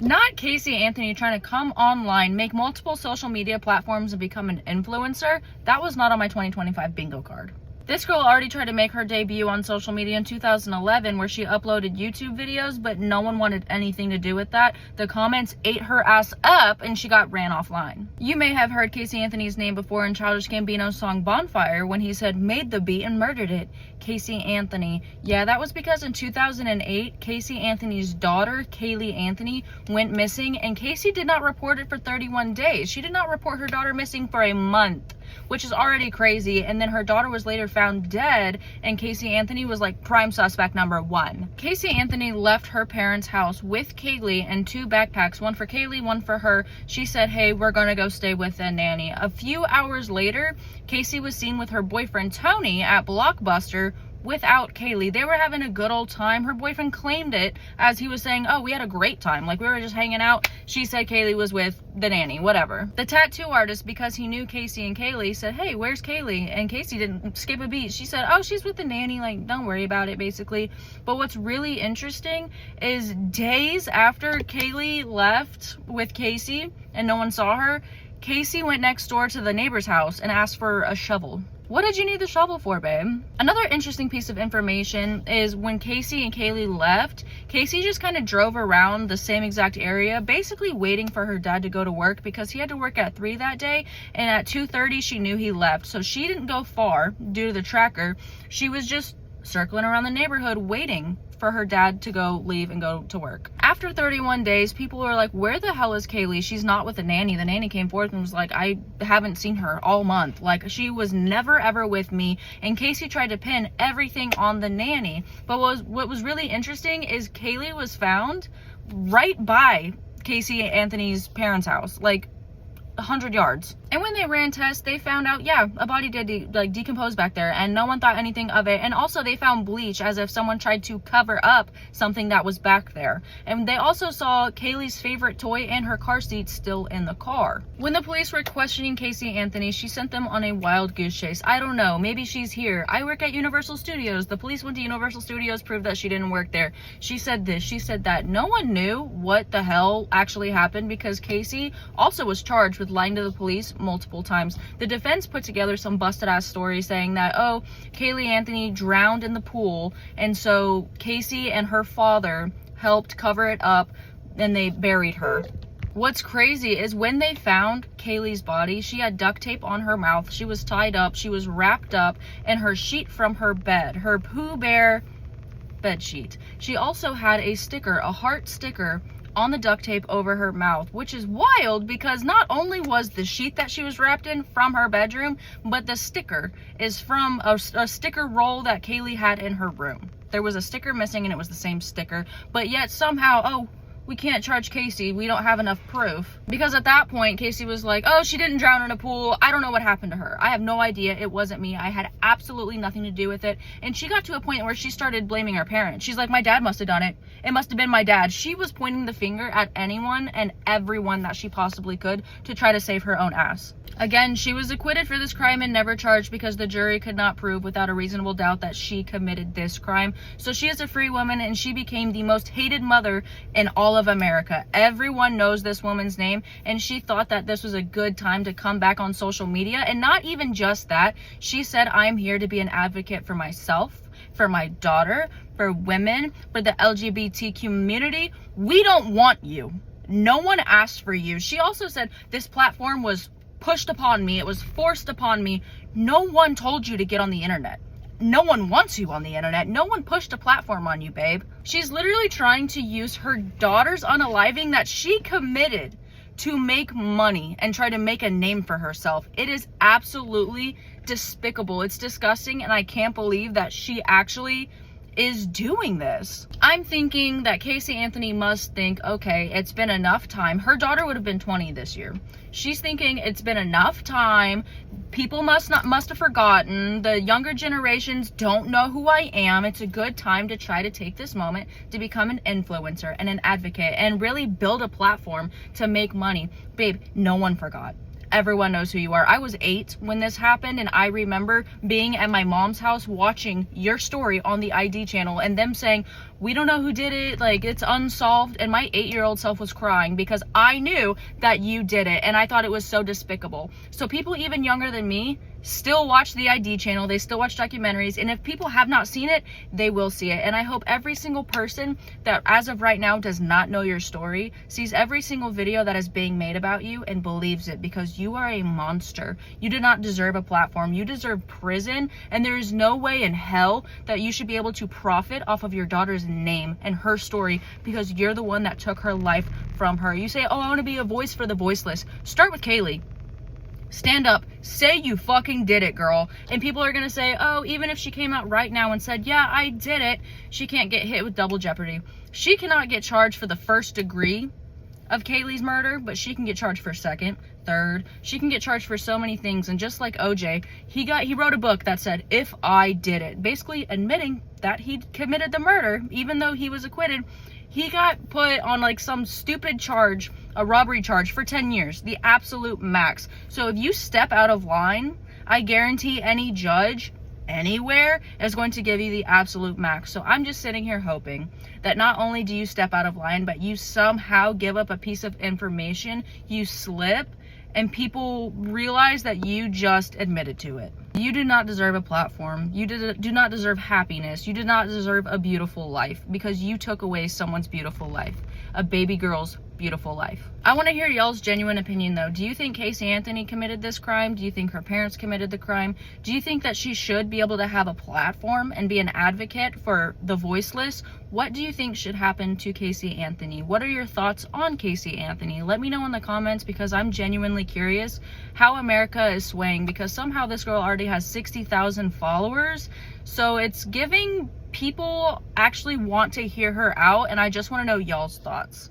Not Casey Anthony trying to come online, make multiple social media platforms, and become an influencer. That was not on my 2025 bingo card. This girl already tried to make her debut on social media in 2011 where she uploaded YouTube videos, but no one wanted anything to do with that. The comments ate her ass up and she got ran offline. You may have heard Casey Anthony's name before in Childish Gambino's song Bonfire when he said, "Made the beat and murdered it." Casey Anthony. Yeah, that was because in 2008, Casey Anthony's daughter, Caylee Anthony, went missing, and Casey did not report it for 31 days. She did not report her daughter missing for a month, which is already crazy. And then her daughter was later found dead, and Casey Anthony was like prime suspect number 1. Casey Anthony left her parents' house with Caylee and 2 backpacks, one for Caylee, one for her. She said, "Hey, we're gonna go stay with a nanny." A few hours later, Casey was seen with her boyfriend Tony at Blockbuster without Caylee. They were having a good old time. Her boyfriend claimed it as he was saying, "Oh, we had a great time. Like, we were just hanging out." She said Caylee was with the nanny, whatever. The tattoo artist, because he knew Casey and Caylee, said, "Hey, where's Caylee?" And Casey didn't skip a beat. She said, "Oh, she's with the nanny. Like, don't worry about it," basically. But what's really interesting is days after Caylee left with Casey and no one saw her, Casey went next door to the neighbor's house and asked for a shovel. What did you need the shovel for, babe? Another interesting piece of information is when Casey and Caylee left, Casey just kind of drove around the same exact area, basically waiting for her dad to go to work because he had to work at 3 that day, and at 2:30 she knew he left. So she didn't go far due to the tracker. She was just circling around the neighborhood waiting for her dad to go leave and go to work. After 31 days, people were like, "Where the hell is Caylee? She's not with the nanny." The nanny came forth and was like, "I haven't seen her all month. Like, she was never ever with me." And Casey tried to pin everything on the nanny. But what was really interesting is Caylee was found right by Casey Anthony's parents' house, like 100 yards. And when they ran tests, they found out, yeah, a body did decompose back there, and no one thought anything of it. And also they found bleach, as if someone tried to cover up something that was back there. And they also saw Caylee's favorite toy and her car seat still in the car. When the police were questioning Casey Anthony, she sent them on a wild goose chase. I don't know, maybe she's here. "I work at Universal Studios. The police went to Universal Studios, proved that she didn't work there." She said this, she said that. No one knew what the hell actually happened because Casey also was charged with lying to the police multiple times. The defense put together some busted ass stories saying that, oh, Caylee Anthony drowned in the pool, and so Casey and her father helped cover it up and they buried her. What's crazy is when they found Caylee's body, she had duct tape on her mouth, she was tied up, she was wrapped up, and her sheet from her bed, her Pooh Bear bed sheet. She also had a sticker, a heart sticker, on the duct tape over her mouth, which is wild because not only was the sheet that she was wrapped in from her bedroom, but the sticker is from a sticker roll that Caylee had in her room. There was a sticker missing and it was the same sticker, but yet somehow, oh, we can't charge Casey, we don't have enough proof. Because at that point, Casey was like, "Oh, she didn't drown in a pool. I don't know what happened to her. I have no idea. It wasn't me. I had absolutely nothing to do with it." And she got to a point where she started blaming her parents. She's like, "My dad must have done it. It must have been my dad." She was pointing the finger at anyone and everyone that she possibly could to try to save her own ass. Again, she was acquitted for this crime and never charged because the jury could not prove without a reasonable doubt that she committed this crime. So she is a free woman and she became the most hated mother in all of America. Everyone knows this woman's name, and she thought that this was a good time to come back on social media. And not even just that, she said, "I'm here to be an advocate for myself, for my daughter, for women, for the LGBT community. We don't want you. No one asked for you." She also said, "This platform was pushed upon me. It was forced upon me. No one told you to get on the internet. No one wants you on the internet. No one pushed a platform on you, babe." She's literally trying to use her daughter's unaliving that she committed to make money and try to make a name for herself. It is absolutely despicable. It's disgusting, and I can't believe that she actually is doing this. I'm thinking that Casey Anthony must think, okay, it's been enough time. Her daughter would have been 20 this year. She's thinking it's been enough time. People must have forgotten. The younger generations don't know who I am. It's a good time to try to take this moment to become an influencer and an advocate and really build a platform to make money. Babe, no one forgot. everyone knows who you are. I was 8 when this happened, and I remember being at my mom's house watching your story on the ID channel and them saying, we don't know who did it, like, it's unsolved, and my 8-year-old self was crying because I knew that you did it, and I thought it was so despicable. So people even younger than me still watch the ID channel, they still watch documentaries, and if people have not seen it, they will see it. And I hope every single person that as of right now does not know your story sees every single video that is being made about you and believes it, because you are a monster. You do not deserve a platform. You deserve prison, and there is no way in hell that you should be able to profit off of your daughter's name and her story because you're the one that took her life from her. You say, oh, I want to be a voice for the voiceless. Start with Kaylee. Stand up, say you fucking did it, girl. And people are gonna say, oh, even if she came out right now and said, yeah, I did it, she can't get hit with double jeopardy. She cannot get charged for the first degree of Kaylee's murder, but she can get charged for second, third. She can get charged for so many things. And just like OJ, he wrote a book that said, if I did it, basically admitting that he committed the murder, even though he was acquitted. He got put on like some stupid charge, a robbery charge, for 10 years, the absolute max. So if you step out of line, I guarantee any judge anywhere is going to give you the absolute max. So I'm just sitting here hoping that not only do you step out of line, but you somehow give up a piece of information, you slip, and people realize that you just admitted to it. You do not deserve a platform. You do not deserve happiness. You do not deserve a beautiful life because you took away someone's beautiful life, a baby girl's beautiful life. I want to hear y'all's genuine opinion though. Do you think Casey Anthony committed this crime? Do you think her parents committed the crime? Do you think that she should be able to have a platform and be an advocate for the voiceless? What do you think should happen to Casey Anthony? What are your thoughts on Casey Anthony? Let me know in the comments because I'm genuinely curious how America is swaying, because somehow this girl already has 60,000 followers. So it's giving people actually want to hear her out, and I just want to know y'all's thoughts.